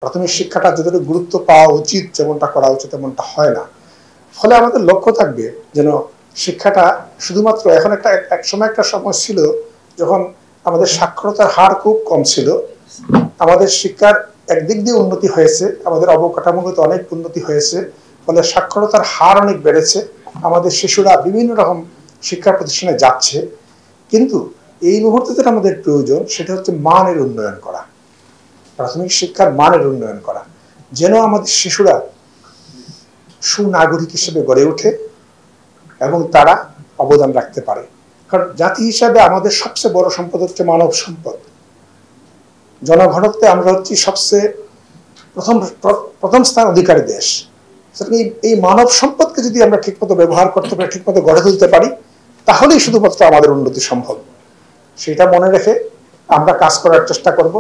প্রাথমিক শিক্ষাটা যতটুকু গুরুত্ব পাওয়া উচিত, যেমনটা করা উচিত তেমনটা হয় না। ফলে আমাদের লক্ষ্য থাকবে যেন শিক্ষাটা শুধুমাত্র এখন এক সময় একটা সময় ছিল যখন আমাদের সাক্ষরতার হার খুব কম ছিল। আমাদের শিক্ষার একদিক দিয়ে উন্নতি হয়েছে, আমাদের অবকাঠামোগত অনেক উন্নতি হয়েছে, ফলে সাক্ষরতার হার অনেক বেড়েছে, আমাদের শিশুরা বিভিন্ন রকম শিক্ষা প্রতিষ্ঠানে যাচ্ছে। কিন্তু এই মুহূর্তে যেটা আমাদের প্রয়োজন সেটা হচ্ছে মানের উন্নয়ন করা, প্রাথমিক শিক্ষার মানের উন্নয়ন করা, যেন আমাদের শিশুরা সুনাগরিক হিসেবে গড়ে ওঠে এবং তারা অবদান রাখতে পারে। কারণ জাতি হিসাবে আমাদের সবচেয়ে বড় সম্পদ হচ্ছে মানব সম্পদ। জনঘনত্বে আমরা হচ্ছি সবচেয়ে প্রথম স্থান অধিকারী দেশ। এই মানব সম্পদকে যদি আমরা ঠিকমতো ব্যবহার করতে পারি, ঠিকমতো গড়ে তুলতে পারি, তাহলেই শুধুমাত্র আমাদের উন্নতি সম্ভব। সেটা মনে রেখে আমরা কাজ করার চেষ্টা করব।